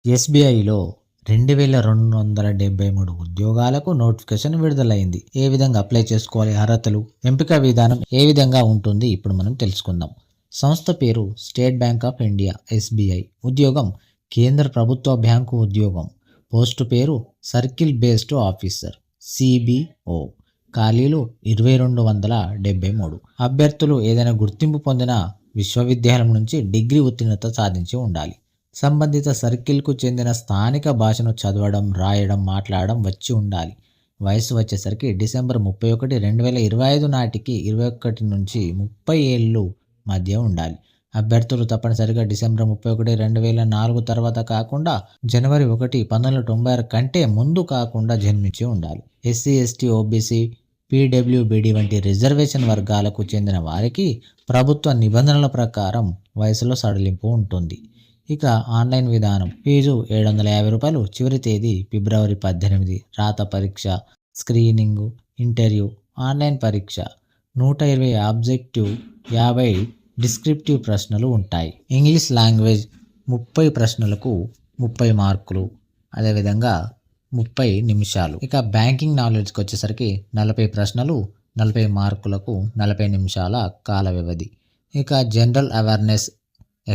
ఎస్బీఐలో 2273 ఉద్యోగాలకు నోటిఫికేషన్ విడుదలైంది. ఏ విధంగా అప్లై చేసుకోవాలి, అర్హతలు, ఎంపిక విధానం ఏ విధంగా ఉంటుంది ఇప్పుడు మనం తెలుసుకుందాం. సంస్థ పేరు state bank of India SBI. ఉద్యోగం కేంద్ర ప్రభుత్వ బ్యాంకు ఉద్యోగం. పోస్టు పేరు సర్కిల్ బేస్డ్ ఆఫీసర్ సిబిఓ. ఖాళీలు 2273. అభ్యర్థులు ఏదైనా గుర్తింపు పొందిన విశ్వవిద్యాలయం నుంచి డిగ్రీ ఉత్తీర్ణత సాధించి ఉండాలి. సంబంధిత సర్కిల్కు చెందిన స్థానిక భాషను చదవడం, రాయడం, మాట్లాడడం వచ్చి ఉండాలి. వయసు వచ్చేసరికి డిసెంబర్ 31, 2025 నాటికి 21 నుంచి 30 ఏళ్ళు మధ్య ఉండాలి. అభ్యర్థులు తప్పనిసరిగా డిసెంబర్ 31, 2004 తర్వాత కాకుండా జనవరి 1, 1996 కంటే ముందు కాకుండా జన్మించి ఉండాలి. ఎస్సీ, ఎస్టీ, ఓబీసీ, పీడబ్ల్యూబీడీ వంటి రిజర్వేషన్ వర్గాలకు చెందిన వారికి ప్రభుత్వ నిబంధనల ప్రకారం వయసులో సడలింపు ఉంటుంది. ఇక ఆన్లైన్ విధానం. ఫీజు 750 రూపాయలు. చివరి తేదీ ఫిబ్రవరి 18. రాత పరీక్ష, స్క్రీనింగు, ఇంటర్వ్యూ. ఆన్లైన్ పరీక్ష 120 ఆబ్జెక్టివ్, 50 డిస్క్రిప్టివ్ ప్రశ్నలు ఉంటాయి. ఇంగ్లీష్ లాంగ్వేజ్ 30 ప్రశ్నలకు 30 మార్కులు. అదేవిధంగా 30 నిమిషాలు. ఇక బ్యాంకింగ్ నాలెడ్జ్కి వచ్చేసరికి 40 ప్రశ్నలు, 40 మార్కులకు 40 నిమిషాల కాల వ్యవధి. ఇక జనరల్ అవేర్నెస్,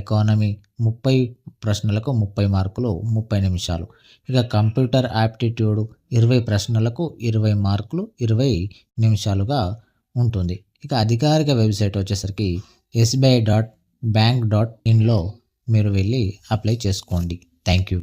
ఎకానమీ 30 ప్రశ్నలకు 30 మార్కులు, 30 నిమిషాలు. ఇక కంప్యూటర్ యాప్టిట్యూడ్ 20 ప్రశ్నలకు 20 మార్కులు, 20 నిమిషాలుగా ఉంటుంది. ఇక అధికారిక వెబ్సైట్ వచ్చేసరికి sbi.bank.inలో మీరు వెళ్ళి అప్లై చేసుకోండి. Thank you.